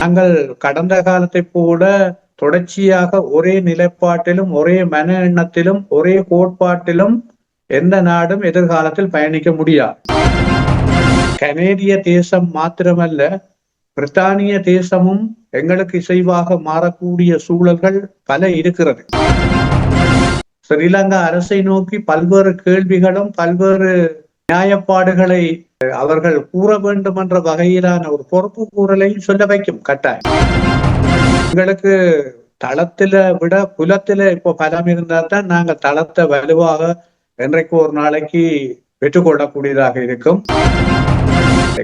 நாங்கள் கடந்த காலத்தை போல தொடர்ச்சியாக ஒரே நிலைப்பாட்டிலும் ஒரே மன எண்ணத்திலும் ஒரே கோட்பாட்டிலும் எந்த நாடும் எதிர்காலத்தில் பயணிக்க முடியாது. கனேடிய தேசம் மாத்திரமல்ல, பிரித்தானிய தேசமும் எங்களுக்கு இசைவாக மாறக்கூடிய சூழல்கள் பல இருக்கிறது. ஸ்ரீலங்கா அரசை நோக்கி பல்வேறு கேள்விகளும் பல்வேறு நியாயப்பாடுகளை அவர்கள் கூற வேண்டும் என்ற வகையிலான ஒரு பொறுப்பு கூறலை சொல்ல வைக்கும் கட்டாயம். எங்களுக்கு தளத்தில விட புலத்தில இப்போ பலம் இருந்தால் தான் நாங்கள் தளத்தை வலுவாக என்றைக்கு ஒரு நாளைக்கு பெற்றுக்கொள்ளக்கூடியதாக இருக்கும்.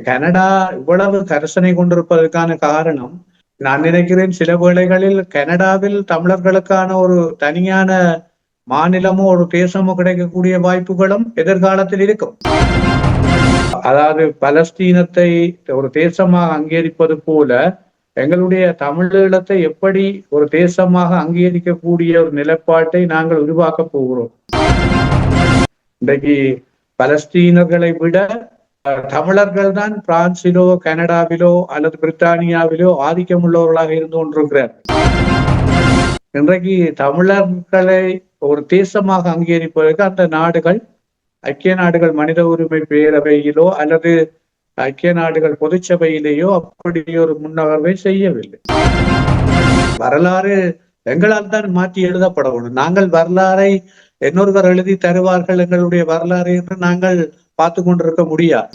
கனடா இவ்வளவு கரிசனை கொண்டிருப்பதற்கான காரணம், நான் நினைக்கிறேன் சில வேளைகளில் கனடாவில் தமிழர்களுக்கான ஒரு தனியான மாநிலமோ ஒரு தேசமோ கிடைக்கக்கூடிய வாய்ப்புகளும் எதிர்காலத்தில் இருக்கும். அதாவது பலஸ்தீனத்தை ஒரு தேசமாக அங்கீகரிப்பது போல எங்களுடைய தமிழீழத்தை எப்படி ஒரு தேசமாக அங்கீகரிக்கக்கூடிய ஒரு நிலைப்பாட்டை நாங்கள் உருவாக்க போகிறோம். இன்றைக்கு பலஸ்தீனர்களை விட தமிழர்கள் தான் பிரான்சிலோ கனடாவிலோ அல்லது பிரித்தானியாவிலோ ஆதிக்கம் உள்ளவர்களாக இருந்து கொண்டிருக்கிறார். இன்றைக்கு தமிழர்களை ஒரு தேசமாக அங்கீகரிப்பதற்கு அந்த நாடுகள் ஐக்கிய நாடுகள் மனித உரிமை பேரவையிலோ அல்லது ஐக்கிய நாடுகள் பொதுச்சபையிலேயோ அப்படி ஒரு முன்னகர்வை செய்யவில்லை. வரலாறு எங்களால் தான் மாற்றி எழுதப்பட வேண்டும். நாங்கள் வரலாறை இன்னொருவர் எழுதி தருவார்கள் எங்களுடைய வரலாறு என்று நாங்கள் பார்த்து கொண்டிருக்க முடியாது.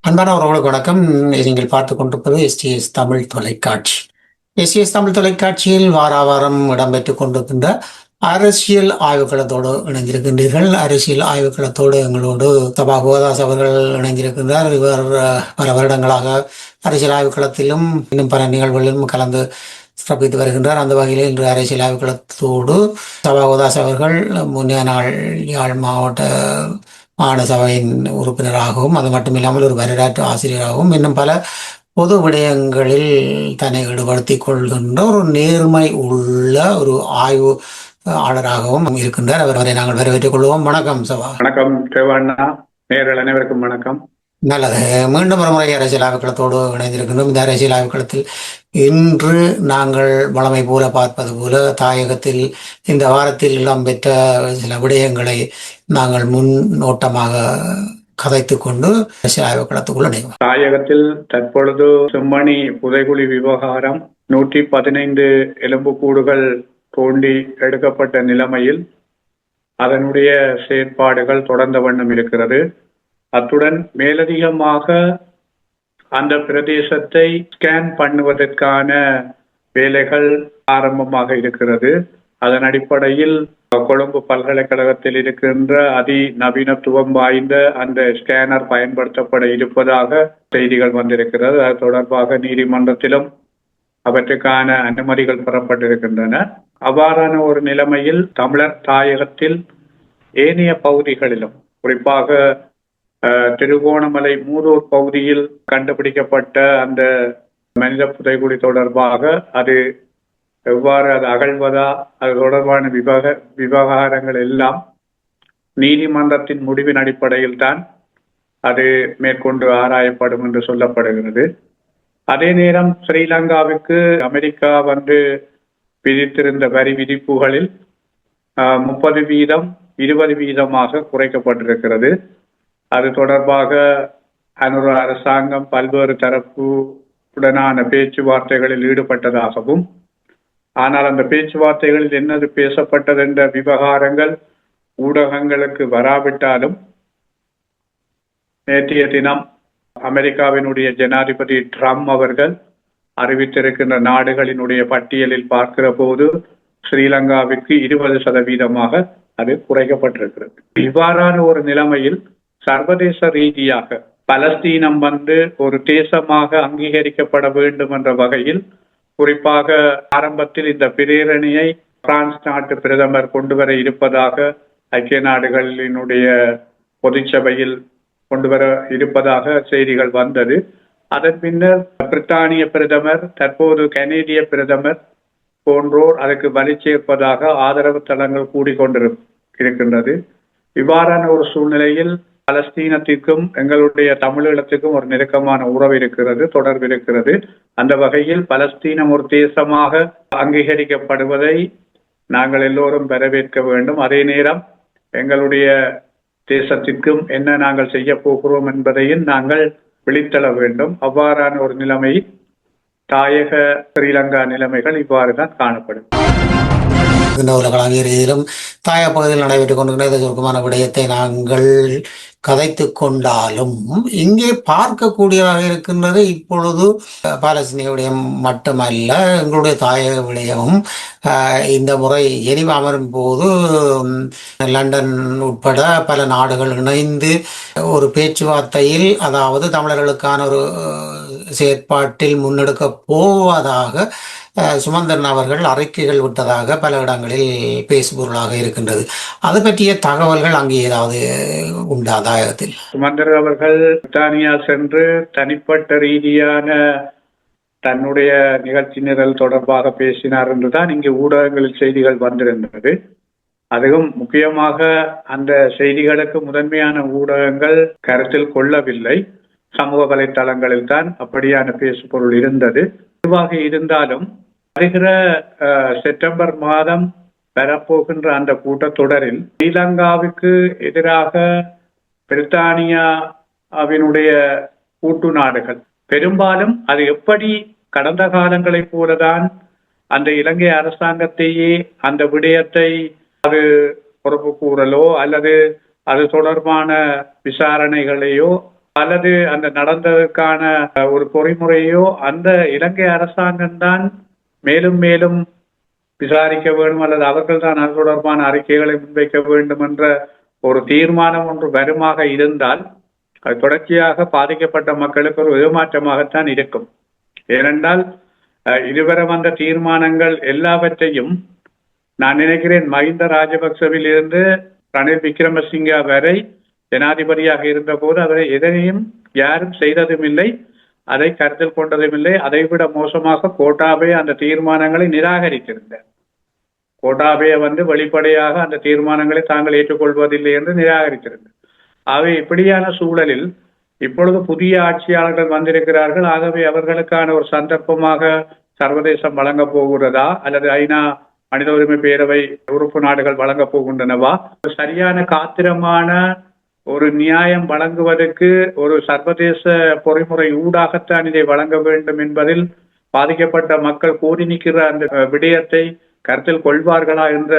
அன்பான உறவுகளுக்கு வணக்கம். நீங்கள் பார்த்து கொண்டிருப்பது STS தமிழ் தொலைக்காட்சி. STS தமிழ் தொலைக்காட்சியில் வாரம் இடம்பெற்றுக் கொண்டிருக்கின்ற அரசியல் ஆய்வுக்களத்தோடு இணைந்திருக்கின்றீர்கள். அரசியல் ஆய்வுக்களத்தோடு எங்களோடு சபா கோதாஸ் அவர்கள் இணைந்திருக்கின்றார். இவர் பல வருடங்களாக அரசியல் ஆய்வுக்களத்திலும் இன்னும் பல நிகழ்வுகளிலும் கலந்து சிறப்பித்து வருகின்றார். அந்த வகையில் இன்று அரசியல் ஆய்வுக்களத்தோடு சபா கோதாஸ் அவர்கள் முன்னைய நாள் யாழ் மாவட்ட மாகாண சபையின் உறுப்பினராகவும் அது மட்டுமில்லாமல் ஒரு வரலாற்று ஆசிரியராகவும் இன்னும் பல பொது விடயங்களில் தன்னை ஈடுபடுத்திக் கொள்கின்ற ஒரு நேர்மை உள்ள ஒரு ஆய்வு ஆளராகவும் இருக்கின்றார். அவரை நாங்கள் வரவேற்றுக் கொள்வோம். வணக்கம் சபா. வணக்கம் தேவாண்ணா, நேயர்கள் அனைவருக்கும் வணக்கம். நல்லது. மீண்டும் ஒரு முறை அரசியல் ஆய்வுக்களத்தோடு இணைந்திருக்கின்றோம். இந்த அரசியல் ஆய்வுக்களத்தில் இன்று நாங்கள் வளமை போல பார்ப்பது போல தாயகத்தில் இந்த வாரத்தில் இடம்பெற்ற சில விடயங்களை நாங்கள் முன்னோட்டமாக கதைத்து கொண்டு அரசியல் ஆய்வுக்களத்துக்குள் இணைவோம். தாயகத்தில் தற்பொழுது செம்மணி புதைகுழி விவகாரம் 115 எலும்புக்கூடுகள் தோண்டி எடுக்கப்பட்ட நிலைமையில் அதனுடைய செயற்பாடுகள் தொடர்ந்த வண்ணம் இருக்கிறது. அத்துடன் மேலதிகமாக அந்த பிரதேசத்தை ஸ்கேன் பண்ணுவதற்கான வேலைகள் ஆரம்பமாக இருக்கிறது. அதன் அடிப்படையில் கொழும்பு பல்கலைக்கழகத்தில் இருக்கின்ற அதிநவீனத்துவம் வாய்ந்த அந்த ஸ்கேனர் பயன்படுத்தப்பட இருப்பதாக செய்திகள் வந்திருக்கிறது. அது தொடர்பாக நீதிமன்றத்திலும் அவற்றுக்கான அனுமதிகள் பெறப்பட்டிருக்கின்றன. அவ்வாறான ஒரு நிலைமையில் தமிழர் தாயகத்தில் ஏனைய பகுதிகளிலும் குறிப்பாக திருகோணமலை மூதூர் பகுதியில் கண்டுபிடிக்கப்பட்ட அந்த மனித புதைகுழி தொடர்பாக அது எவ்வாறு அது அகழ்வதா அது தொடர்பான விவகாரங்கள் எல்லாம் நீதிமன்றத்தின் முடிவின் அடிப்படையில் தான் அது மேற்கொண்டு ஆராயப்படும் என்று சொல்லப்படுகிறது. அதே நேரம் ஸ்ரீலங்காவுக்கு அமெரிக்கா விதித்திருந்த வரி விதிப்புகளில் 30% 20% குறைக்கப்பட்டிருக்கிறது. அது தொடர்பாக அனுர அரசாங்கம் பல்வேறு தரப்புடனான பேச்சுவார்த்தைகளில் ஈடுபட்டதாகவும், ஆனால் அந்த பேச்சுவார்த்தைகளில் என்னது பேசப்பட்டது என்ற விவகாரங்கள் ஊடகங்களுக்கு வராவிட்டாலும் நேற்றைய தினம் அமெரிக்காவினுடைய ஜனாதிபதி ட்ரம்ப் அவர்கள் அறிவித்திருக்கின்ற நாடுகளினுடைய பட்டியலில் பார்க்கிற போது ஸ்ரீலங்காவிற்கு 20% அது குறைக்கப்பட்டிருக்கிறது. இவ்வாறான ஒரு நிலைமையில் சர்வதேச ரீதியாக பலஸ்தீனம் ஒரு தேசமாக அங்கீகரிக்கப்பட வேண்டும் என்ற வகையில் குறிப்பாக ஆரம்பத்தில் இந்த பிரேரணையை பிரான்ஸ் நாட்டு பிரதமர் கொண்டு வர இருப்பதாக ஐக்கிய நாடுகளினுடைய பொதுச்சபையில் கொண்டு வர இருப்பதாக செய்திகள் வந்தது. அதன் பின்னர் பிரித்தானிய பிரதமர், தற்போது கனேடிய பிரதமர் போன்றோர் அதற்கு வலி சேர்ப்பதாக ஆதரவு தளங்கள் கூடிக்கொண்டிருக்கின்றது. இவ்வாறான ஒரு சூழ்நிலையில் பலஸ்தீனத்திற்கும் எங்களுடைய தமிழீழத்துக்கும் ஒரு நெருக்கமான உறவு இருக்கிறது, தொடர்பு இருக்கிறது. அந்த வகையில் பலஸ்தீனம் ஒரு தேசமாக அங்கீகரிக்கப்படுவதை நாங்கள் எல்லோரும் வரவேற்க வேண்டும். அதே நேரம் எங்களுடைய தேசத்திற்கும் என்ன நாங்கள் செய்ய போகிறோம் என்பதையும் நாங்கள் விழித்தள வேண்டும். அவ்வாறான ஒரு நிலைமை தாயக ஸ்ரீலங்கா நிலைமைகள் இவ்வாறுதான் காணப்படும். உலகளாவிய ரீதியிலும் தாய பகுதியில் நடைபெற்றுக் கொண்டிருக்கிற இந்த சுருக்கமான விடயத்தை நாங்கள் கதைத்து கொண்டாலும் இங்கே பார்க்கக்கூடியதாக இருக்கின்றது இப்பொழுது பாலஸ்தீனிய விடயம் மட்டுமல்ல, எங்களுடைய தாயக விடயமும் இந்த முறை எரிவு அமரும் போது லண்டன் உட்பட பல நாடுகள் இணைந்து ஒரு பேச்சுவார்த்தையில், அதாவது தமிழர்களுக்கான ஒரு செயற்பாட்டில் முன்னெடுக்க போவதாக சுமந்திரன் அவர்கள் அறிக்கைகள் விட்டதாக பல இடங்களில் பேசுபொருளாக இருக்கின்றது. அது பற்றிய தகவல்கள் அங்கே ஏதாவது உண்டா தாயகத்தில்? சுமந்திரன் அவர்கள் பிரித்தானியா சென்று தனிப்பட்ட ரீதியான தன்னுடைய நிகழ்ச்சி நிரல் தொடர்பாக பேசினார் என்றுதான் இங்கு ஊடகங்களில் செய்திகள் வந்திருந்தது. அதுவும் முக்கியமாக அந்த செய்திகளுக்கு முதன்மையான ஊடகங்கள் கருத்தில் கொள்ளவில்லை. சமூக வலைத்தளங்களில் தான் அப்படியான பேசுபொருள் இருந்தது. இதுவாக இருந்தாலும் வருகிற செப்டம்பர் மாதம் வரப்போகின்ற அந்த கூட்டத்தொடரில் ஸ்ரீலங்காவுக்கு எதிராக பிரித்தானியாவினுடைய கூட்டு நாடுகள் பெரும்பாலும் அது எப்படி கடந்த காலங்களைப் போலதான் அந்த இலங்கை அரசாங்கத்தையே அந்த விடயத்தை அது பொறுப்பு கூறலோ அல்லது அது தொடர்பான விசாரணைகளையோ அல்லது அந்த நடந்ததற்கான ஒரு பொறிமுறையோ அந்த இலங்கை அரசாங்கம்தான் மேலும் மேலும் விசாரிக்க வேண்டும் அல்லது அவர்கள் தான் அது தொடர்பான அறிக்கைகளை முன்வைக்க வேண்டும் என்ற ஒரு தீர்மானம் ஒன்று வருமாக இருந்தால் அது தொடர்ச்சியாக பாதிக்கப்பட்ட மக்களுக்கு ஒரு ஏமாற்றமாகத்தான் இருக்கும். ஏனென்றால் இதுவரை வந்த தீர்மானங்கள் எல்லாவற்றையும் நான் நினைக்கிறேன் மஹிந்த ராஜபக்சவில் இருந்து ரணில் விக்ரமசிங்கா வரை ஜனாதிபதியாக இருந்த போது அதை எதனையும் யாரும் செய்ததும் இல்லை, அதை கருத்தில் கொண்டதும் இல்லை. அதைவிட மோசமாக கோட்டாபய அந்த தீர்மானங்களை நிராகரித்திருந்தார். கோட்டாபய வெளிப்படையாக அந்த தீர்மானங்களை தாங்கள் ஏற்றுக்கொள்வதில்லை என்று நிராகரித்திருந்தார். ஆகவே இப்படியான சூழலில் இப்பொழுது புதிய ஆட்சியாளர்கள் வந்திருக்கிறார்கள். ஆகவே அவர்களுக்கான ஒரு சந்தர்ப்பமாக சர்வதேசம் வழங்கப் போகிறதா அல்லது ஐநா மனித உரிமை பேரவை உறுப்பு நாடுகள் வழங்கப் போகின்றனவா? சரியான காத்திரமான ஒரு நியாயம் வழங்குவதற்கு ஒரு சர்வதேச பொறிமுறை ஊடாகத்தான் இதை வழங்க வேண்டும் என்பதில் பாதிக்கப்பட்ட மக்கள் கூறி நிற்கிற அந்த விடயத்தை கருத்தில் கொள்வார்களா என்ற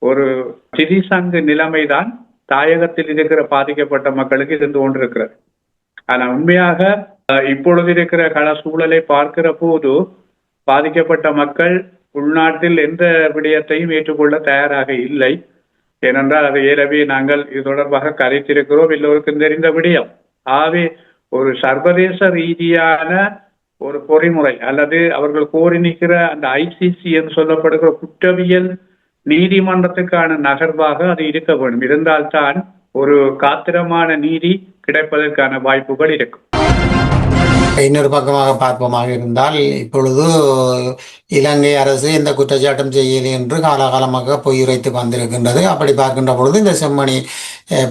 ஒரு திரிசங்கு நிலைமைதான் தாயகத்தில் இருக்கிற பாதிக்கப்பட்ட மக்களுக்கு இருந்து கொண்டிருக்கிறது. ஆனா உண்மையாக இப்பொழுது இருக்கிற கள சூழலை பார்க்கிற போது பாதிக்கப்பட்ட மக்கள் உள்நாட்டில் எந்த விடயத்தையும் ஏற்றுக்கொள்ள தயாராக இல்லை. ஏனென்றால் அதை ஏறவே நாங்கள் இது தொடர்பாக கரைத்திருக்கிறோம், எல்லோருக்கும் தெரிந்த விடயம். ஆகவே ஒரு சர்வதேச ரீதியான ஒரு பொறிமுறை அல்லது அவர்கள் கோரி நிற்கிற அந்த ஐசிசி என்று சொல்லப்படுகிற குற்றவியல் நீதிமன்றத்துக்கான நகர்வாக அது இருக்க வேண்டும். இருந்தால்தான் ஒரு காத்திரமான நீதி கிடைப்பதற்கான வாய்ப்புகள் இருக்கும். இன்னொரு பக்கமாக பார்ப்போமாக இருந்தால் இப்பொழுது இலங்கை அரசு எந்த குற்றச்சாட்டும் செய்யலை என்று காலகாலமாக பொய்யுரைத்து வந்திருக்கின்றது. அப்படி பார்க்கின்ற பொழுது இந்த செம்மணி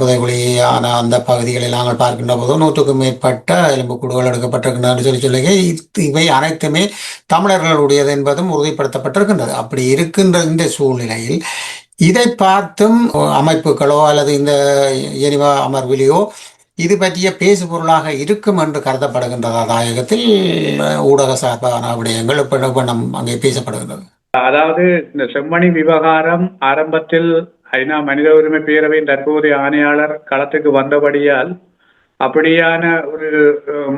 புதைகுழியான அந்த பகுதிகளில் நாங்கள் பார்க்கின்ற போது 100க்கும் மேற்பட்ட எலும்புக்கூடுகள் எடுக்கப்பட்டிருக்கின்றன சொல்லி இவை அனைத்துமே தமிழர்களுடையது என்பதும் உறுதிப்படுத்தப்பட்டிருக்கின்றது. அப்படி இருக்கின்ற இந்த சூழ்நிலையில் இதை பார்த்தும் அமைப்புகளோ அல்லது இந்த எரிவா அமர்விலையோ இது பற்றிய பேசு பொருளாக இருக்கும் என்று கருதப்படுகின்றதா தாயகத்தில் ஊடக சார்பான விடயங்கள் அங்கே பேசப்படுகின்றது? அதாவது இந்த செம்மணி விவகாரம் ஆரம்பத்தில் ஐநா மனித உரிமை பேரவையின் தற்போதைய ஆணையாளர் களத்துக்கு வந்தபடியால் அப்படியான ஒரு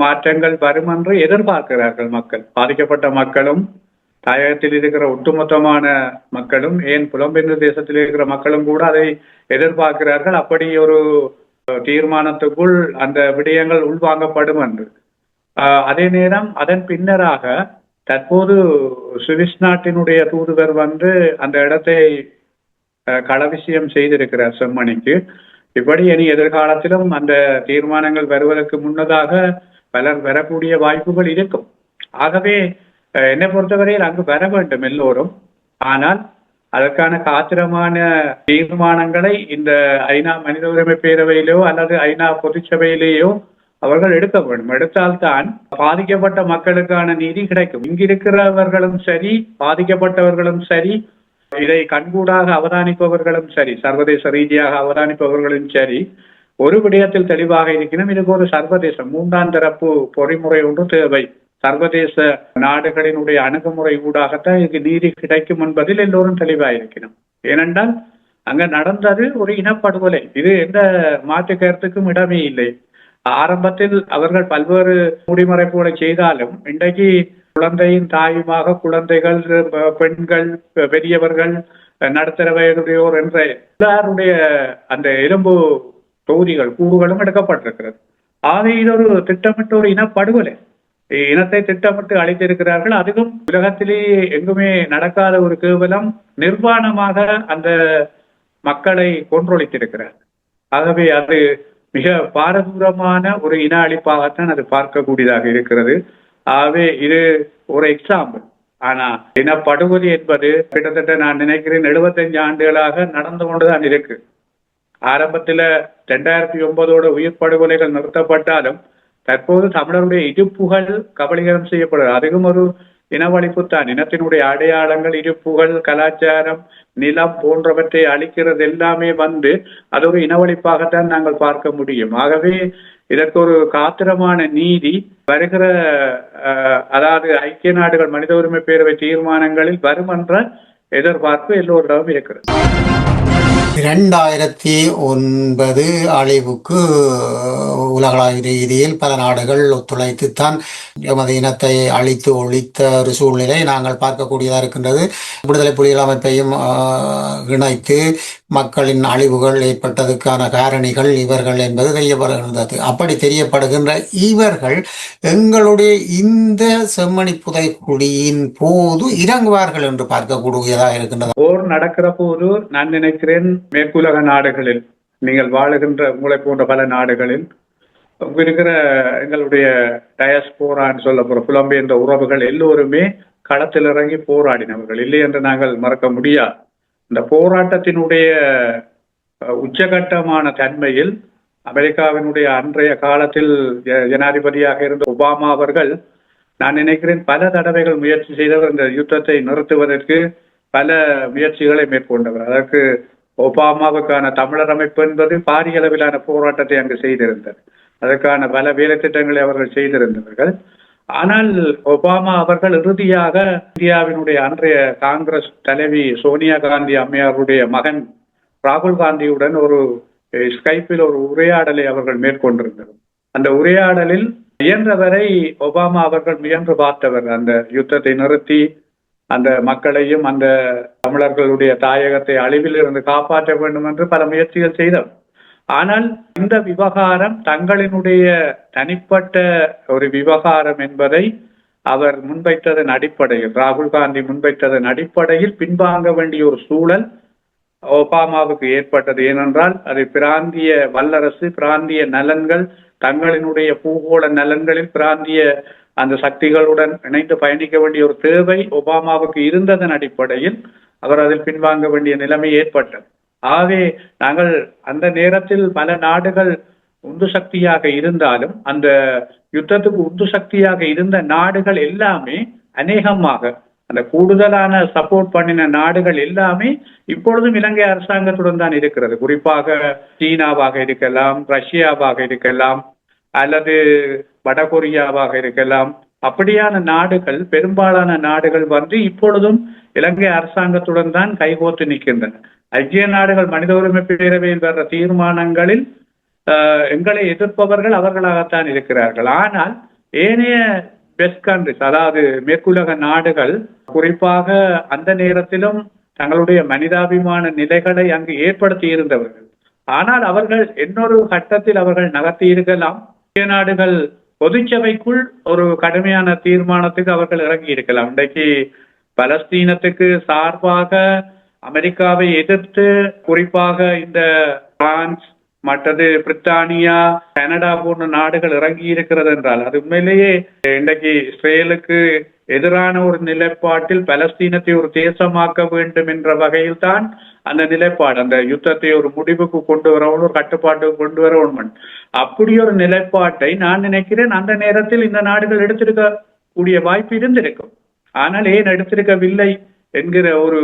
மாற்றங்கள் வரும் என்று எதிர்பார்க்கிறார்கள் மக்கள். பாதிக்கப்பட்ட மக்களும் தாயகத்தில் இருக்கிற ஒட்டுமொத்தமான மக்களும் ஏன் புலம்பெயர்ந்த தேசத்தில் இருக்கிற மக்களும் கூட அதை எதிர்பார்க்கிறார்கள். அப்படி ஒரு தீர்மானத்துக்குள் அந்த விடயங்கள் உள்வாங்கப்படும் என்று. அதே நேரம் அதன் பின்னராக தற்போது சுவிஸ் நாட்டினுடைய தூதுவர் அந்த இடத்தை களவிசியம் செய்திருக்கிறார் செம்மணிக்கு. இப்படி இனி எதிர்காலத்திலும் அந்த தீர்மானங்கள் வருவதற்கு முன்னதாக பலர் வரக்கூடிய வாய்ப்புகள் இருக்கும். ஆகவே என்னை பொறுத்தவரையில் அங்கு வர வேண்டும் எல்லோரும். ஆனால் அதற்கான காத்திரமான தீர்மானங்களை இந்த ஐநா மனித உரிமை பேரவையிலோ அல்லது ஐநா பொதுச்சபையிலேயோ அவர்கள் எடுக்க வேண்டும். எடுத்தால்தான் பாதிக்கப்பட்ட மக்களுக்கான நீதி கிடைக்கும். இங்கிருக்கிறவர்களும் சரி, பாதிக்கப்பட்டவர்களும் சரி, இதை கண்கூடாக அவதானிப்பவர்களும் சரி, சர்வதேச ரீதியாக அவதானிப்பவர்களும் சரி, ஒரு விடயத்தில் தெளிவாக இருக்கணும். இதுக்கு ஒரு சர்வதேச மூன்றாம் தரப்பு பொறிமுறை ஒன்று தேவை. சர்வதேச நாடுகளினுடைய அணுகுமுறை ஊடாகத்தான் இதுக்கு நீதி கிடைக்கும் என்பதில் எல்லோரும் தெளிவாயிருக்கணும். ஏனென்றால் அங்க நடந்தது ஒரு இனப்படுகொலை. இது எந்த மாற்று கருத்துக்கும் இடமே இல்லை. ஆரம்பத்தில் அவர்கள் பல்வேறு முடிமறைப்புகளை செய்தாலும் இன்றைக்கு குழந்தையின் தாயுமாக குழந்தைகள், பெண்கள், பெரியவர்கள், நடுத்தர வயதுடையோர் என்ற எல்லாருடைய அந்த எலும்பு தொகுதிகள் கூறுகளும் எடுக்கப்பட்டிருக்கிறது. ஆக இது ஒரு திட்டமிட்ட ஒரு இனப்படுகொலை. இனத்தை திட்டமிட்டு அழைத்திருக்கிறார்கள். அதுவும் உலகத்திலேயே எங்குமே நடக்காத ஒரு கேவலம் நிர்வாணமாக அந்த மக்களை கொன்றொழித்திருக்கிறார். ஆகவே அது மிக பாரதூரமான ஒரு இன அழிப்பாகத்தான் அது பார்க்கக்கூடியதாக இருக்கிறது. ஆகவே இது ஒரு எக்ஸாம்பிள். ஆனா இனப்படுகொலை என்பது கிட்டத்தட்ட நான் நினைக்கிறேன் 75 ஆண்டுகளாக நடந்து கொண்டுதான் இருக்கு. ஆரம்பத்துல 2009 உயிர் படுகொலைகள் நிறுத்தப்பட்டாலும் தற்போது தமிழருடைய இடுப்புகள் கபலீகரம் செய்யப்படுது. அதுவும் ஒரு இனவழிப்புத்தான். இனத்தினுடைய அடையாளங்கள், இருப்புகள், கலாச்சாரம், நிலம் போன்றவற்றை அளிக்கிறது எல்லாமே அது ஒரு இனவழிப்பாகத்தான் நாங்கள் பார்க்க முடியும். ஆகவே இதற்கு ஒரு காத்திரமான நீதி வருகிற அதாவது ஐக்கிய நாடுகள் மனித உரிமை பேரவை தீர்மானங்களில் வரும் என்ற எதிர்பார்ப்பு எல்லோரிடமும் இருக்கிறது. 2009 அழிவுக்கு உலகளாவிய ரீதியில் பல நாடுகள் ஒத்துழைத்துத்தான் எமது இனத்தை அழித்து ஒழித்த ஒரு சூழ்நிலை நாங்கள் பார்க்கக்கூடியதாக இருக்கின்றது. விடுதலை புலிகள் அமைப்பையும் இணைத்து மக்களின் அழிவுகள் ஏற்பட்டதுக்கான காரணிகள் இவர்கள் என்பது தெரியப்படுகின்றது. அப்படி தெரியப்படுகின்ற இவர்கள் எங்களுடைய இந்த செம்மணி புதைக்குழியின் போது இறங்குவார்கள் என்று பார்க்கக்கூடியதாக இருக்கின்றது. போர் நடக்கிற போது நான் நினைக்கிறேன் மேற்குலக நாடுகளில் நீங்கள் வாழுகின்ற உங்களை போன்ற பல நாடுகளில் இருக்கிற எங்களுடைய டயஸ்போரான்னு சொல்லப்படுற புலம்பெயர்ந்த உறவுகள் எல்லோருமே களத்தில் இறங்கி போராடினவர்கள் இல்லை என்று நாங்கள் மறக்க முடியாது. இந்த போராட்டத்தினுடைய உச்சகட்டமான தன்மையில் அமெரிக்காவினுடைய அன்றைய காலத்தில் ஜனாதிபதியாக இருந்த ஒபாமா அவர்கள் நான் நினைக்கிறேன் பல தடவைகள் முயற்சி செய்தவர் இந்த யுத்தத்தை நிறுத்துவதற்கு பல முயற்சிகளை மேற்கொண்டவர். அதற்கு ஒபாமாவுக்கான தமிழர் அமைப்பு என்பது பாரிய அளவிலான போராட்டத்தை அங்கு செய்திருந்தது. அதற்கான பல வேலை திட்டங்களை அவர்கள் செய்திருந்தவர்கள். ஆனால் ஒபாமா அவர்கள் இறுதியாக இந்தியாவினுடைய அன்றைய காங்கிரஸ் தலைவி சோனியா காந்தி அம்மையாருடைய மகன் ராகுல் காந்தியுடன் ஒரு ஸ்கைப்பில் ஒரு உரையாடலை அவர்கள் மேற்கொண்டிருந்தனர். அந்த உரையாடலில் இயன்றவரை ஒபாமா அவர்கள் முயன்று பார்த்தவர் அந்த யுத்தத்தை நிறுத்தி அந்த மக்களையும் அந்த தமிழர்களுடைய தாயகத்தை அழிவில் இருந்து காப்பாற்ற வேண்டும் என்று பல முயற்சிகள் செய்தவர். ஆனால் இந்த விவகாரம் தங்களினுடைய தனிப்பட்ட ஒரு விவகாரம் என்பதை அவர் முன்வைத்ததன் அடிப்படையில், ராகுல் காந்தி முன்வைத்ததன் அடிப்படையில் பின்வாங்க வேண்டிய ஒரு சூழல் ஒபாமாவுக்கு ஏற்பட்டது. ஏனென்றால் அது பிராந்திய வல்லரசு, பிராந்திய நலன்கள், தங்களினுடைய பூகோள நலன்களில் பிராந்திய அந்த சக்திகளுடன் இணைந்து பயணிக்க வேண்டிய ஒரு தேவை ஒபாமாவுக்கு இருந்ததன் அடிப்படையில் அவர் அதில் பின்வாங்க வேண்டிய நிலைமை ஏற்பட்டது. ஆகவே நாங்கள் அந்த நேரத்தில் பல நாடுகள் உந்து சக்தியாக இருந்தாலும் அந்த யுத்தத்துக்கு உந்து சக்தியாக இருந்த நாடுகள் எல்லாமே அநேகமாக அந்த கூடுதலான சப்போர்ட் பண்ணின நாடுகள் எல்லாமே இப்பொழுதும் இலங்கை அரசாங்கத்துடன் தான் இருக்கிறது. குறிப்பாக சீனாவாக இருக்கலாம், ரஷ்யாவாக இருக்கலாம், அல்லது வடகொரியாவாக இருக்கலாம். அப்படியான நாடுகள், பெரும்பாலான நாடுகள் இப்பொழுதும் இலங்கை அரசாங்கத்துடன் தான் கைகோர்த்து நிற்கின்றன. ஐக்கிய நாடுகள் மனித உரிமை பேரவையில் வர்ற தீர்மானங்களில் எங்களை எதிர்ப்பவர்கள் அவர்களாகத்தான் இருக்கிறார்கள். ஆனால் ஏனைய வெஸ்ட் கண்ட்ரிஸ், அதாவது மேற்குலக நாடுகள் குறிப்பாக அந்த நேரத்திலும் தங்களுடைய மனிதாபிமான நிலைகளை அங்கு ஏற்படுத்தி இருந்தவர்கள். ஆனால் அவர்கள் இன்னொரு கட்டத்தில் அவர்கள் நகர்த்தி இருக்கலாம். ஐக்கிய நாடுகள் பொதுச்சபைக்குள் ஒரு கடுமையான தீர்மானத்துக்கு அவர்கள் இறங்கி இருக்கலாம். இன்றைக்கு பலஸ்தீனத்துக்கு சார்பாக அமெரிக்காவை எதிர்த்து குறிப்பாக இந்த பிரான்ஸ், மற்றது பிரித்தானியா, கனடா போன்ற நாடுகள் இறங்கி இருக்கிறது என்றால் அது உண்மையிலேயே இன்றைக்கு இஸ்ரேலுக்கு எதிரான ஒரு நிலைப்பாட்டில் பலஸ்தீனத்தை ஒரு தேசமாக்க வேண்டும் என்ற வகையில் தான் அந்த நிலைப்பாடு, அந்த யுத்தத்தை ஒரு முடிவுக்கு கொண்டு வரவும், ஒரு கட்டுப்பாட்டுக்கு கொண்டு வரவும். அப்படி ஒரு நிலைப்பாட்டை நான் நினைக்கிறேன் அந்த நேரத்தில் இந்த நாடுகள் எடுத்திருக்க கூடிய வாய்ப்பு இருந்திருக்கும். ஆனால் ஏன் எடுத்திருக்கவில்லை என்கிற ஒரு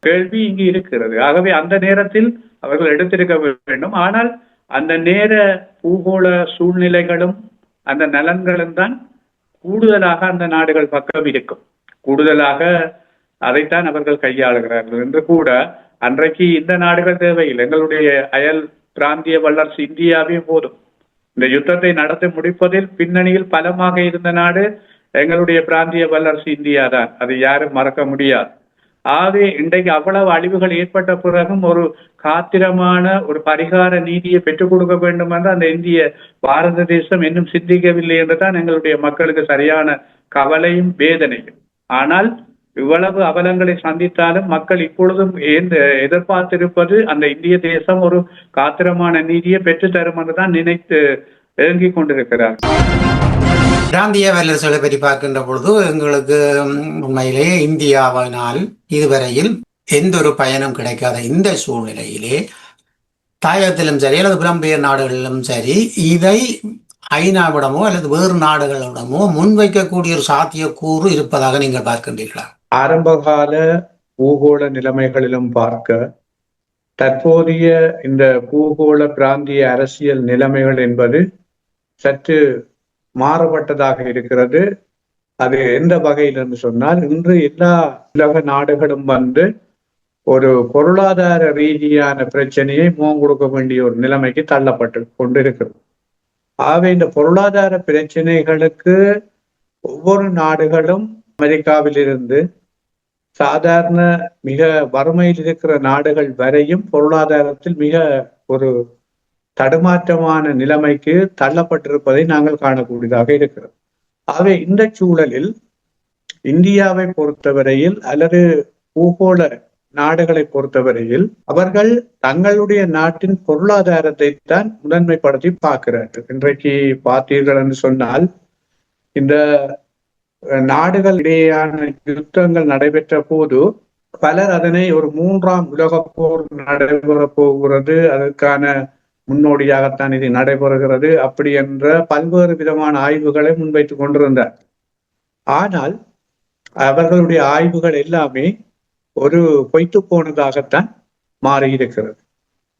கேள்வி இங்கு இருக்கிறது. ஆகவே அந்த நேரத்தில் அவர்கள் எடுத்திருக்க வேண்டும். ஆனால் அந்த நேர பூகோள சூழ்நிலைகளும் அந்த நலன்களும் தான் கூடுதலாக அந்த நாடுகள் பக்கம் இருக்கும். கூடுதலாக அதைத்தான் அவர்கள் கையாளுகிறார்கள் என்று கூட அன்றைக்கு இந்த நாடுகள் தேவையில்லை. எங்களுடைய அயல் பிராந்திய வல்லரசு இந்தியாவே போதும். இந்த யுத்தத்தை நடத்தி முடிப்பதில் பின்னணியில் பலமாக இருந்த நாடு எங்களுடைய பிராந்திய வல்லரசு இந்தியா தான். அதை யாரும் மறக்க முடியாது. ஆகவே இன்றைக்கு அவ்வளவு அழிவுகள் ஏற்பட்ட பிறகும் ஒரு காத்திரமான ஒரு பரிகார நீதியை பெற்றுக் கொடுக்க வேண்டும் என்று அந்த இந்திய பாரத தேசம் இன்னும் சிந்திக்கவில்லை என்றுதான் எங்களுடைய மக்களுக்கு சரியான கவலையும் வேதனையும். ஆனால் இவ்வளவு அவலங்களை சந்தித்தாலும் மக்கள் இப்பொழுதும் எதிர்பார்த்திருப்பது அந்த இந்திய தேசம் ஒரு காத்திரமான நீதியை பெற்று தரும் என்றுதான் நினைத்து ஏங்கிக் கொண்டிருக்கிறார். பிராந்திய வல்லரசுகளை பற்றி பார்க்கின்ற பொழுது எங்களுக்கு உண்மையிலேயே இந்தியாவினால் இதுவரையில் எந்த ஒரு பயனும் கிடைக்காத இந்த சூழ்நிலையிலே தாயகத்திலும் சரி அல்லது புலம்பெயர் நாடுகளிலும் சரி இதை ஐநாவிடமோ அல்லது வேறு நாடுகளிடமோ முன்வைக்கக்கூடிய ஒரு சாத்தியக்கூறு இருப்பதாக நீங்கள் பார்க்கின்றீர்களா? ஆரம்பகால பூகோள நிலைமைகளிலும் பார்க்க தற்போதைய இந்த பூகோள பிராந்திய அரசியல் நிலைமைகள் என்பது சற்று மாறுபட்டதாக இருக்கிறது. அது எந்த வகையில் என்று சொன்னால், இன்று எல்லா உலக நாடுகளும் வந்து ஒரு பொருளாதார ரீதியான பிரச்சனையை முகம் கொடுக்க வேண்டிய ஒரு நிலைமைக்கு தள்ளப்பட்டு கொண்டிருக்கிறது. ஆகவே இந்த பொருளாதார பிரச்சனைகளுக்கு ஒவ்வொரு நாடுகளும் அமெரிக்காவிலிருந்து சாதாரண மிக வறுமையில் இருக்கிற நாடுகள் வரையும் பொருளாதாரத்தில் மிக ஒரு தடுமாற்றமான நிலைமைக்கு தள்ளப்பட்டிருப்பதை நாங்கள் காணக்கூடியதாக இருக்கிறது. ஆகவே இந்த சூழலில் இந்தியாவை பொறுத்தவரையில் அல்லது பூகோள நாடுகளை பொறுத்தவரையில் அவர்கள் தங்களுடைய நாட்டின் பொருளாதாரத்தை தான் முதன்மைப்படுத்தி பார்க்கிறார்கள். இன்றைக்கு பார்த்தீர்கள் என்று சொன்னால், இந்த நாடுகள் இடையேயான யுத்தங்கள் நடைபெற்ற போது பலர் அதனை ஒரு 3ஆம் உலகப் போர் நடைபெற போகிறது, அதற்கான முன்னோடியாகத்தான் இது நடைபெறுகிறது அப்படி என்ற பல்வேறு விதமான ஆய்வுகளை முன்வைத்துக் கொண்டிருந்தார். ஆனால் அவர்களுடைய ஆய்வுகள் எல்லாமே ஒரு பொய்த்து போனதாகத்தான் மாறியிருக்கிறது.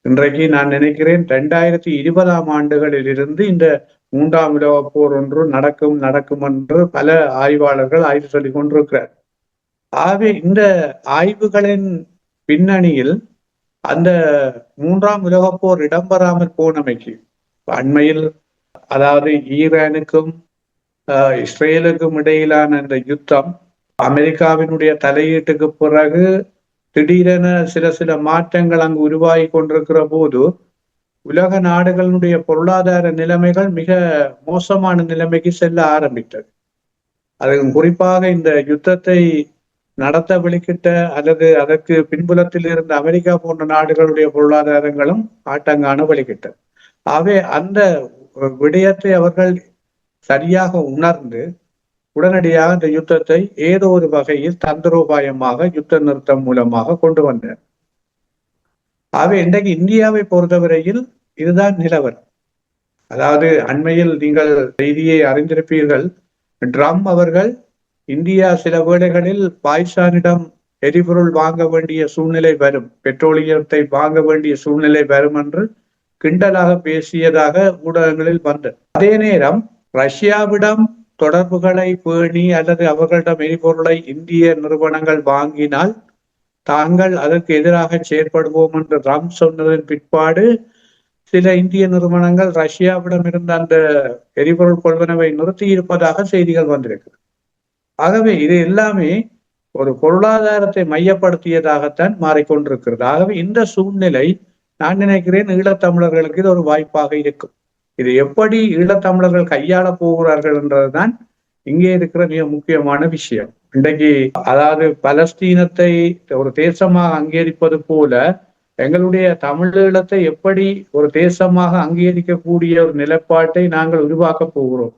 இன்றைக்கு நான் நினைக்கிறேன் 2020ஆம் ஆண்டுகளில் இருந்து இந்த 3ஆம் உலகப் போர் ஒன்று நடக்கும் என்று பல ஆய்வாளர்கள் ஆய்வு சொல்லிக் கொண்டிருக்கிறார். ஆகவே இந்த ஆய்வுகளின் பின்னணியில் அந்த 3ஆம் உலகப் போர் இடம்பெறாமல் போனமைக்கு அண்மையில், அதாவது ஈரானுக்கும் இஸ்ரேலுக்கும் இடையிலான இந்த யுத்தம் அமெரிக்காவினுடைய தலையீட்டுக்கு பிறகு திடீரென சில மாற்றங்கள் அங்கு உருவாகி கொண்டிருக்கிற போது உலக நாடுகளுடைய பொருளாதார நிலைமைகள் மிக மோசமான நிலைமைக்கு செல்ல ஆரம்பித்தது. அது குறிப்பாக இந்த யுத்தத்தை நடத்த வெளிக்கிட்ட அல்லது அதற்கு பின்புலத்தில் இருந்த அமெரிக்கா போன்ற நாடுகளுடைய பொருளாதாரங்களும் ஆட்டங்காண வெளிக்கிட்டது. ஆகவே அந்த விடயத்தை அவர்கள் சரியாக உணர்ந்து உடனடியாக இந்த யுத்தத்தை ஏதோ ஒரு வகையில் தந்திரோபாயமாக யுத்த நிறுத்தம் மூலமாக கொண்டு வந்தார். ஆகவே இன்றைக்கு இந்தியாவை பொறுத்தவரையில் இதுதான் நிலவரம். அதாவது அண்மையில் நீங்கள் செய்தியை அறிந்திருப்பீர்கள், ட்ரம்ப் அவர்கள் இந்தியா சில வேளைகளில் பாகிஸ்தானிடம் எரிபொருள் வாங்க வேண்டிய சூழ்நிலை வரும், பெட்ரோலியத்தை வாங்க வேண்டிய சூழ்நிலை வரும் என்று கிண்டலாக பேசியதாக ஊடகங்களில் வந்தது. அதே நேரம் ரஷ்யாவிடம் தொடர்புகளை பேணி அல்லது அவர்களிடம் எரிபொருளை இந்திய நிறுவனங்கள் வாங்கினால் தாங்கள் அதற்கு எதிராக செயற்படுவோம் என்று ட்ரம்ப் சொன்னதன் பிற்பாடு சில இந்திய நிறுவனங்கள் ரஷ்யாவிடம் இருந்த அந்த எரிபொருள் கொள்வனவை நிறுத்தி இருப்பதாக செய்திகள் வந்திருக்கு. ஆகவே இது எல்லாமே ஒரு பொருளாதாரத்தை மையப்படுத்தியதாகத்தான் மாறிக்கொண்டிருக்கிறது. ஆகவே இந்த சூழ்நிலை நான் நினைக்கிறேன் ஈழத்தமிழர்களுக்கு இது ஒரு வாய்ப்பாக இருக்கும். இது எப்படி ஈழத்தமிழர்கள் கையாள போகிறார்கள் என்றதுதான் இங்கே இருக்கிற மிக முக்கியமான விஷயம். இன்றைக்கு அதாவது பலஸ்தீனத்தை ஒரு தேசமாக அங்கீகரிப்பது போல எங்களுடைய தமிழீழத்தை எப்படி ஒரு தேசமாக அங்கீகரிக்கக்கூடிய ஒரு நிலைப்பாட்டை நாங்கள் உருவாக்க போகிறோம்.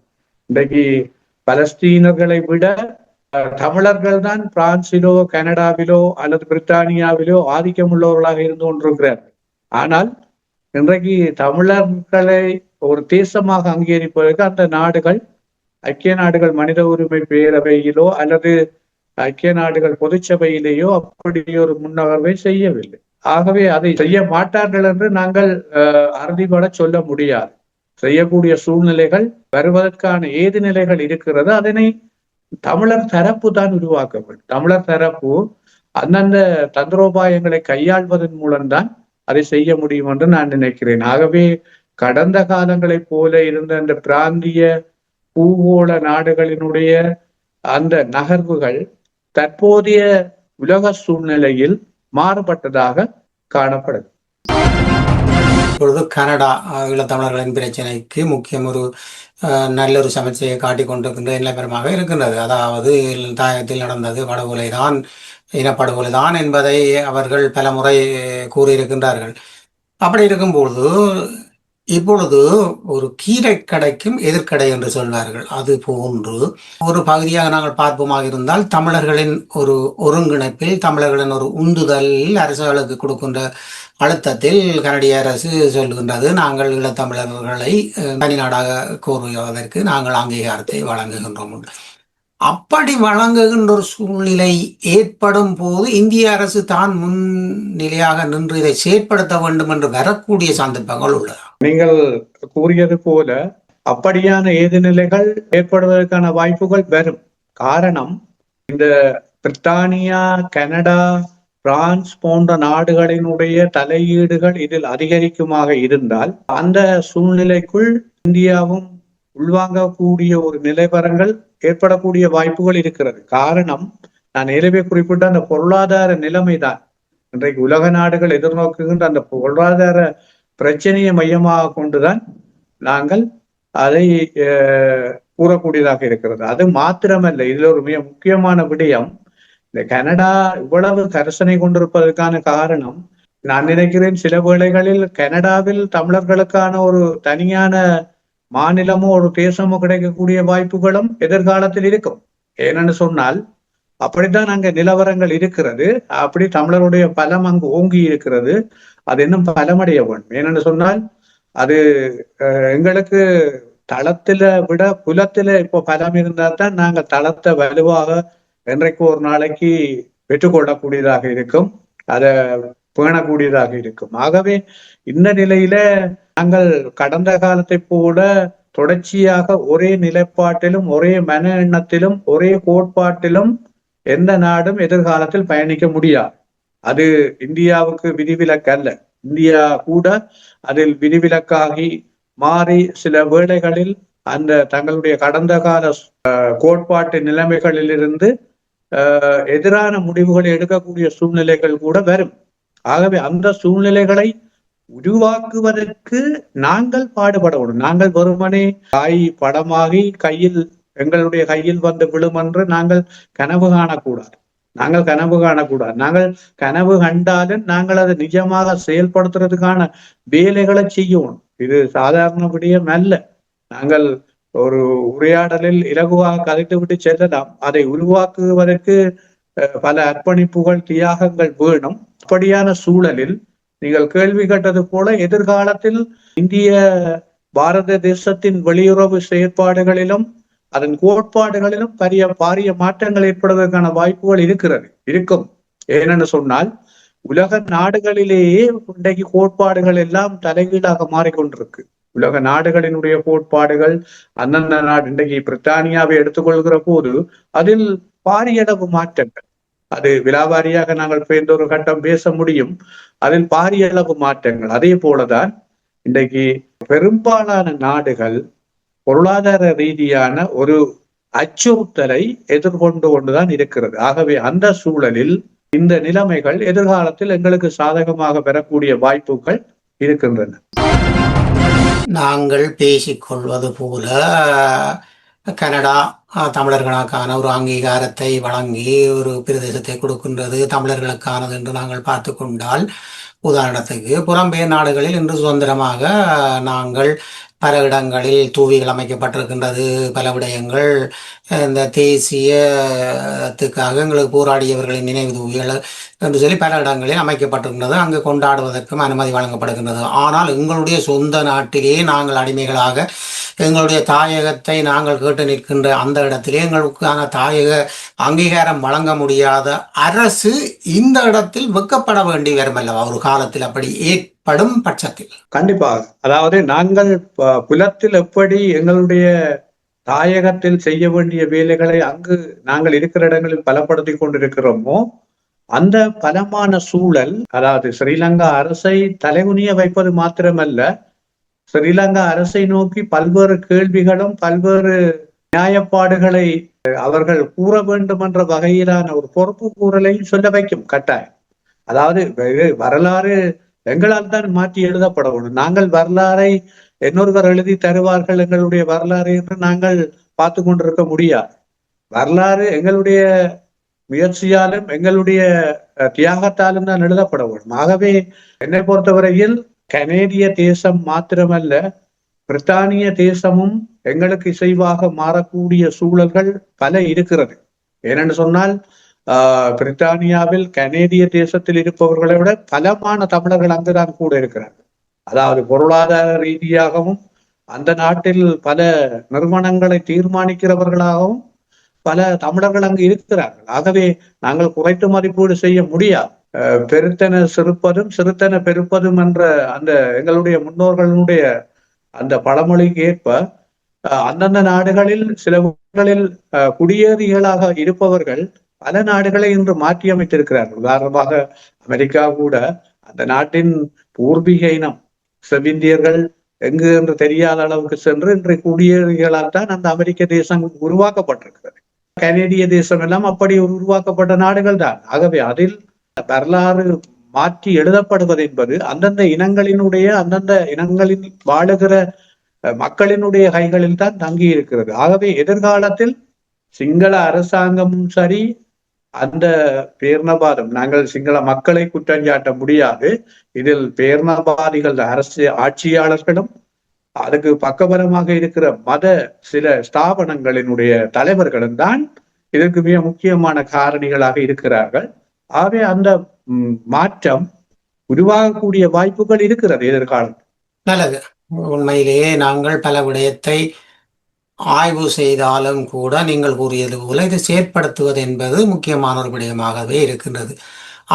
இன்றைக்கு பலஸ்தீனர்களை விட தமிழர்கள் தான் பிரான்சிலோ கனடாவிலோ அல்லது பிரித்தானியாவிலோ ஆதிக்கம் உள்ளவர்களாக இருந்து கொண்டிருக்கிறார்கள். ஆனால் இன்றைக்கு தமிழர்களை ஒரு தேசமாக அங்கீகரிப்பதற்கு அந்த நாடுகள் ஐக்கிய நாடுகள் மனித உரிமை பேரவையிலோ அல்லது ஐக்கிய நாடுகள் பொதுச்சபையிலேயோ அப்படி ஒரு முன்னகர்வை செய்யவில்லை. ஆகவே அதை செய்ய மாட்டார்கள் என்று நாங்கள் அறுதிபட சொல்ல முடியாது. செய்யக்கூடிய சூழ்நிலைகள் வருவதற்கான ஏது நிலைகள் இருக்கிறது. அதனை தமிழர் தரப்பு தான் உருவாக்க வேண்டும். தமிழர் தரப்பு அந்தந்த தந்திரோபாயங்களை கையாள்வதன் மூலம்தான் அதை செய்ய முடியும் என்று நான் நினைக்கிறேன். ஆகவே கடந்த காலங்களைப் போல இருந்த அந்த பிராந்திய பூகோள நாடுகளினுடைய அந்த நகர்வுகள் தற்போதைய உலக சூழ்நிலையில் மாறுபட்டதாக காணப்படுது. இப்பொழுது கனடா ஈழத்தமிழர்களின் பிரச்சனைக்கு முக்கியம் ஒரு நல்ல ஒரு சமச்சையை காட்டிக் கொண்டிருக்கின்ற நிலவரமாக இருக்கின்றது. அதாவது தாயத்தில் நடந்தது படுகொலைதான், இனப்படுகொலைதான் என்பதை அவர்கள் பல முறை கூறியிருக்கின்றார்கள். அப்படி இருக்கும்பொழுது இப்பொழுது ஒரு கீரை கடைக்கும் எதிர்க்கடை என்று சொல்வார்கள். அது போன்று ஒரு பகுதியாக நாங்கள் பார்ப்போமாக இருந்தால் தமிழர்களின் ஒரு ஒருங்கிணைப்பில், தமிழர்களின் ஒரு உந்துதல், அரசுகளுக்கு கொடுக்கின்ற அழுத்தத்தில் கனடிய அரசு சொல்லுகின்றது, நாங்கள் ஈழத்தமிழர்களை தனிநாடாக கோருவதற்கு நாங்கள் அங்கீகாரத்தை வழங்குகின்றோம். அப்படி வழங்குகின்ற ஒரு சூழ்நிலை ஏற்படும் போது இந்திய அரசு தான் முன்னிலையாக நின்று இதை செயற்படுத்த வேண்டும் என்று வரக்கூடிய சந்தர்ப்பங்கள் உள்ளது. நீங்கள் கூறியது போல அப்படியான ஏதுநிலைகள் ஏற்படுவதற்கான வாய்ப்புகள் வரும். காரணம், இந்த பிரித்தானியா, கனடா, பிரான்ஸ் போன்ற நாடுகளினுடைய தலையீடுகள் இதில் அதிகரிக்குமாக இருந்தால் அந்த சூழ்நிலைக்குள் இந்தியாவும் உள்வாங்கக்கூடிய ஒரு நிலைவரங்கள் ஏற்படக்கூடிய வாய்ப்புகள் இருக்கிறது. காரணம், நான் ஏற்கனவே குறிப்பிட்ட அந்த பொருளாதார நிலைமைதான். இன்றைக்கு உலக நாடுகள் எதிர்நோக்குகின்ற அந்த பொருளாதார பிரச்சனையை மையமாக கொண்டுதான் நாங்கள் அதை கூறக்கூடியதாக இருக்கிறது. அது மாத்திரமல்ல, இதுல ஒரு மிக முக்கியமான விடயம், இந்த கனடா இவ்வளவு கரிசனை கொண்டிருப்பதற்கான காரணம், நான் நினைக்கிறேன் சில வேளைகளில் கனடாவில் தமிழர்களுக்கான ஒரு தனியான மாநிலமோ ஒரு தேசமோ கிடைக்கக்கூடிய வாய்ப்புகளும் எதிர்காலத்தில் இருக்கும். ஏனென்று சொன்னால் அப்படித்தான் அங்க நிலவரங்கள் இருக்கிறது. அப்படி தமிழருடைய பலம் அங்கு ஓங்கி இருக்கிறது. அது இன்னும் பலமடைய வேண்டும். ஏனென்று சொன்னால் அது எங்களுக்கு தளத்தில விட புலத்தில இப்போ பலம் இருந்தால் தான் நாங்கள் தளத்தை வலுவாக என்றைக்கு ஒரு நாளைக்கு பெற்றுக்கொள்ளக்கூடியதாக இருக்கும், அதை பேணக்கூடியதாக இருக்கும். ஆகவே இந்த நிலையில நாங்கள் கடந்த காலத்தை போல தொடர்ச்சியாக ஒரே நிலைப்பாட்டிலும் ஒரே மன எண்ணத்திலும் ஒரே கோட்பாட்டிலும் எந்த நாடும் எதிர்காலத்தில் பயணிக்க முடியாது. அது இந்தியாவுக்கு விதிவிலக்கு அல்ல. இந்தியா கூட அதில் விதிவிலக்காகி மாறி சில வேளைகளில் அந்த தங்களுடைய கடந்த கால கோட்பாட்டு நிலைமைகளிலிருந்து எதிரான முடிவுகளை எடுக்கக்கூடிய சூழ்நிலைகள் கூட வரும். ஆகவே அந்த சூழ்நிலைகளை உருவாக்குவதற்கு நாங்கள் பாடுபடணும். நாங்கள் வெறுமனே காய் படமாகி எங்களுடைய கையில் வந்து விழும் என்று நாங்கள் கனவு காணக்கூடாது. நாங்கள் கனவு கண்டாலும் நாங்கள் அதை நிஜமாக செயல்படுத்துறதுக்கான வேலைகளை செய்யணும். இது சாதாரண விடயம் அல்ல. நாங்கள் ஒரு உரையாடலில் இலகுவாக கதைத்து விட்டு செல்லலாம். அதை உருவாக்குவதற்கு பல அர்ப்பணிப்புகள், தியாகங்கள் வேணும். அப்படியான சூழலில் நீங்கள் கேள்வி கேட்டது போல எதிர்காலத்தில் இந்திய பாரத தேசத்தின் வெளியுறவு செயற்பாடுகளிலும் அதன் கோட்பாடுகளிலும் பாரிய மாற்றங்கள் ஏற்படுவதற்கான வாய்ப்புகள் இருக்கும். ஏனென்று சொன்னால் உலக நாடுகளிலேயே இன்றைக்கு கோட்பாடுகள் எல்லாம் தலைகீழாக மாறிக்கொண்டிருக்கு. உலக நாடுகளினுடைய கோட்பாடுகள் அந்தந்த நாடு, இன்றைக்கு பிரித்தானியாவை எடுத்துக்கொள்கிற போது அதில் பாரியளவு மாற்றங்கள், அது விலாவாரியாக நாங்கள் பேர்ந்த ஒரு கட்டம் பேச முடியும். அதில் பாரிய அளவு மாற்றங்கள். அதே போலதான் இன்றைக்கு பெரும்பாலான நாடுகள் பொருளாதார ரீதியான ஒரு அச்சுறுத்தலை எதிர்கொண்டு கொண்டுதான் இருக்கிறது. ஆகவே அந்த சூழலில் இந்த நிலைமைகள் எதிர்காலத்தில் எங்களுக்கு சாதகமாக பெறக்கூடிய வாய்ப்புகள் இருக்கின்றன. நாங்கள் பேசிக்கொள்வது போல கனடா தமிழர்களுக்கான ஒரு அங்கீகாரத்தை வழங்கி ஒரு பிரதேசத்தை கொடுக்கின்றது, தமிழர்களுக்கானது என்று நாங்கள் பார்த்து கொண்டால், உதாரணத்துக்கு புறம்பெயர் நாடுகளில் இன்று சுதந்திரமாக நாங்கள் பல இடங்களில் தூவிகள் அமைக்கப்பட்டிருக்கின்றது. பல விடயங்கள் இந்த தேசியத்துக்காக எங்களுக்கு போராடியவர்களின் நினைவு தூவிகள் என்று சொல்லி பல இடங்களில் அமைக்கப்பட்டிருக்கின்றது. அங்கு கொண்டாடுவதற்கும் அனுமதி வழங்கப்படுகின்றது. ஆனால் எங்களுடைய சொந்த நாட்டிலேயே நாங்கள் அடிமைகளாக எங்களுடைய தாயகத்தை நாங்கள் கேட்டு நிற்கின்ற அந்த இடத்திலே எங்களுக்கான தாயக அங்கீகாரம் வழங்க முடியாத அரசு இந்த இடத்தில் வெக்கப்பட வேண்டி வரும் அல்லவா ஒரு காலத்தில் அப்படி ஏற்படும் பட்சத்தில்? கண்டிப்பாக. அதாவது நாங்கள் புலத்தில் எப்படி எங்களுடைய தாயகத்தில் செய்ய வேண்டிய வேலைகளை அங்கு நாங்கள் இருக்கிற இடங்களில் பலப்படுத்தி கொண்டிருக்கிறோமோ அந்த பலமான சூழல், அதாவது ஸ்ரீலங்கா அரசை தலைகுனிய வைப்பது மாத்திரமல்ல, ஸ்ரீலங்கா அரசை நோக்கி பல்வேறு கேள்விகளும் பல்வேறு நியாயப்பாடுகளை அவர்கள் கூற வேண்டும் என்ற வகையிலான ஒரு பொறுப்பு கூறலையும் சொல்ல வைக்கும் கட்டாயம். அதாவது வரலாறு எங்களால் தான் மாற்றி எழுதப்பட வேண்டும். நாங்கள் வரலாறை இன்னொருவர் எழுதி தருவார்கள் எங்களுடைய வரலாறு என்று நாங்கள் பார்த்து கொண்டிருக்க முடியாது. வரலாறு எங்களுடைய முயற்சியாலும் எங்களுடைய தியாகத்தாலும் தான் எழுதப்பட வேண்டும். ஆகவே என்னை பொறுத்தவரையில் கனேடிய தேசம் மாத்திரமல்ல, பிரித்தானிய தேசமும் எங்களுக்கு இசைவாக மாறக்கூடிய சூழல்கள் பல இருக்கிறது. ஏனென்று சொன்னால் பிரித்தானியாவில் கனேடிய தேசத்தில் இருப்பவர்களை விட பலமான தமிழர்கள் அங்குதான் கூட இருக்கிறார்கள். அதாவது பொருளாதார ரீதியாகவும் அந்த நாட்டில் பல நிறுவனங்களை தீர்மானிக்கிறவர்களாகவும் பல தமிழர்கள் அங்கு இருக்கிறார்கள். ஆகவே நாங்கள் குறைத்து மதிப்பீடு செய்ய முடியாது. பெருத்தன சிறுப்பதும் சிறுத்தன பெருப்பதும் என்ற அந்த எங்களுடைய முன்னோர்களுடைய அந்த பழமொழிக்கு ஏற்ப அந்தந்த நாடுகளில் சில ஊர்களில் குடியேறிகளாக இருப்பவர்கள் பல நாடுகளை இன்று மாற்றி அமைத்திருக்கிறார்கள். உதாரணமாக அமெரிக்கா கூட அந்த நாட்டின் பூர்வீக இனம் செவிந்தியர்கள் எங்கு என்று தெரியாத அளவுக்கு சென்று இன்றைய குடியேறிகளால் தான் அந்த அமெரிக்க தேசம் உருவாக்கப்பட்டிருக்கிறது. கனேடிய தேசம் எல்லாம் அப்படி உருவாக்கப்பட்ட நாடுகள் தான். ஆகவே அதில் வரலாறு மாற்றி எழுதப்படுவது என்பது அந்தந்த இனங்களின் வாழுகிற மக்களினுடைய கைகளில் தான் தங்கி இருக்கிறது. ஆகவே எதிர்காலத்தில் சிங்கள அரசாங்கமும் சரி, அந்த பேர்ணவாதம், நாங்கள் சிங்கள மக்களை குற்றஞ்சாட்ட முடியாது. இதில் பேர்ணவாதிகள் அரசு ஆட்சியாளர்களும் அதுக்கு பக்கபலமாக இருக்கிற சில ஸ்தாபனங்களினுடைய தலைவர்களும் தான் இதற்கு மிக முக்கியமான காரணிகளாக இருக்கிறார்கள். ஆகவே அந்த மாற்றம் உருவாகக்கூடிய வாய்ப்புகள் இருக்கிறது எதிர்காலம். நல்லது. உண்மையிலேயே நாங்கள் பல விடயத்தை ஆய்வு செய்தாலும் கூட நீங்கள் கூறியது போல இதை செயற்படுத்துவது என்பது முக்கியமான ஒரு விடயமாகவே இருக்கின்றது.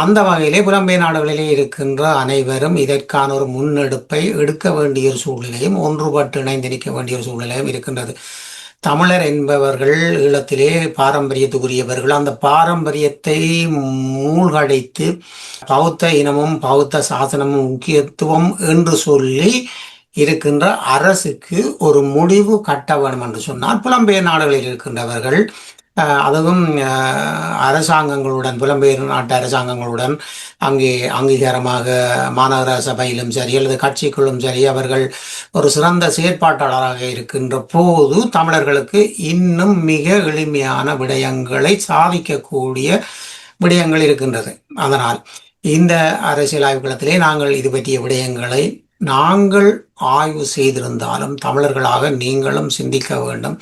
அந்த வகையிலே புலம்பெயர் நாடுகளிலே இருக்கின்ற அனைவரும் இதற்கான ஒரு முன்னெடுப்பை எடுக்க வேண்டிய ஒரு சூழ்நிலையும் ஒன்றுபட்டு இணைந்திருக்க வேண்டிய ஒரு சூழ்நிலையும் இருக்கின்றது. தமிழர் என்பவர்கள் ஈழத்திலே பாரம்பரியத்துக்குரியவர்கள். அந்த பாரம்பரியத்தை மூழ்கடைத்து பௌத்த இனமும் பௌத்த சாசனமும் முக்கியத்துவம் என்று சொல்லி இருக்கின்ற அரசுக்கு ஒரு முடிவு கட்ட வேண்டும் என்று சொன்னால் புலம்பெயர் நாடுகளில் இருக்கின்றவர்கள், அதுவும் அரசாங்கங்களுடன், புலம்பெயர் நாட்டு அரசாங்கங்களுடன் அங்கே அங்கீகாரமாக மாநகர சபையிலும் சரி அல்லது கட்சிக்குள்ளும் சரி அவர்கள் ஒரு சிறந்த செயற்பாட்டாளராக இருக்கின்ற போது தமிழர்களுக்கு இன்னும் மிக எளிமையான விடயங்களை சாதிக்கக்கூடிய விடயங்கள் இருக்கின்றது. அதனால் இந்த அரசியல் ஆய்வுகளத்திலே நாங்கள் இது பற்றிய விடயங்களை நாங்கள் ஆய்வு செய்திருந்தாலும் தமிழர்களாக நீங்களும் சிந்திக்க வேண்டும்.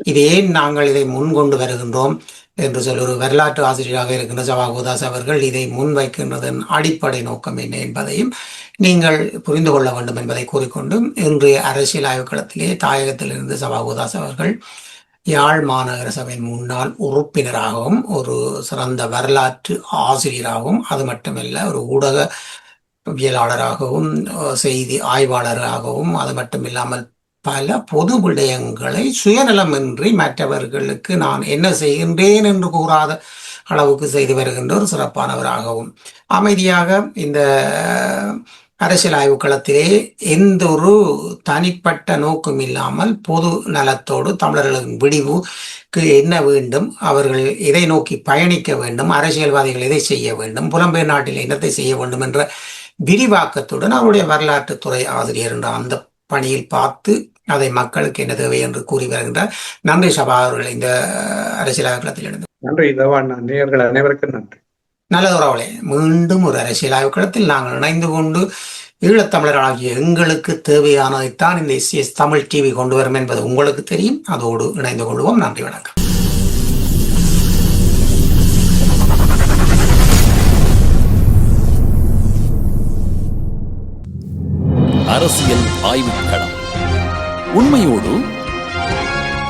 இது ஏன் நாங்கள் இதை முன்கொண்டு வருகின்றோம் என்று சொல்லி ஒரு வரலாற்று ஆசிரியராக இருக்கின்ற சபாகோதாஸ் அவர்கள் இதை முன்வைக்கின்றதன் அடிப்படை நோக்கம் என்ன என்பதையும் நீங்கள் புரிந்து கொள்ள வேண்டும் என்பதை கூறிக்கொண்டு இன்றைய அரசியல் ஆய்வுக்களத்திலே தாயகத்திலிருந்து சபாகோதாஸ் அவர்கள் யாழ் மாநகர சபையின் முன்னாள் உறுப்பினராகவும் ஒரு சிறந்த வரலாற்று ஆசிரியராகவும் அது மட்டுமல்ல ஒரு ஊடகவியலாளராகவும் செய்தி ஆய்வாளராகவும் அது மட்டும் இல்லாமல் பல பொது விடயங்களை சுயநலமின்றி மற்றவர்களுக்கு நான் என்ன செய்கின்றேன் என்று கூறாத அளவுக்கு செய்து வருகின்ற ஒரு சிறப்பானவராகவும் அமைதியாக இந்த அரசியல் ஆய்வுக்களத்திலே எந்த ஒரு தனிப்பட்ட நோக்கம் இல்லாமல் பொது நலத்தோடு தமிழர்களின் விடிவுக்கு என்ன வேண்டும், அவர்கள் எதை நோக்கி பயணிக்க வேண்டும், அரசியல்வாதிகள் எதை செய்ய வேண்டும், புலம்பெயர் நாட்டில் என்னத்தை செய்ய வேண்டும் என்ற விரிவாக்கத்துடன் அவருடைய வரலாற்றுத்துறை ஆசிரியர் என்ற அந்த பணியில் பார்த்து அதை மக்களுக்கு என்ன தேவை என்று கூறி வருகின்றார். நன்றி சபா அவர்கள் இந்த அரசியல் ஆய்வுக்களத்தில் இருந்து. நன்றி நேயர்கள் அனைவருக்கும் நன்றி. நல்லது உறவுகளே, மீண்டும் ஒரு அரசியல் ஆய்வுக்களத்தில் நாங்கள் இணைந்து கொண்டு ஈழத்தமிழராகிய எங்களுக்கு தேவையானதைத்தான் இந்த எஸ்சிஎஸ் தமிழ் டிவி கொண்டு வரும் என்பது உங்களுக்கு தெரியும். அதோடு இணைந்து கொள்வோம். நன்றி, வணக்கம். அரசியல் ஆய்வுக்களம். உண்மையோடு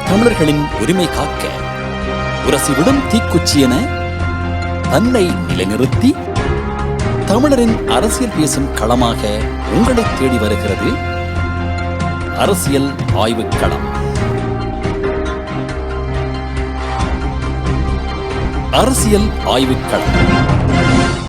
தமிழர்களின் உரிமை காக்க உரசிவிடும் தீக்குச்சி என தன்னை நிலைநிறுத்தி தமிழரின் அரசியல் பேசும் களமாக உங்களை தேடி வருகிறது அரசியல் ஆய்வுக்களம். அரசியல் ஆய்வுக்களம்.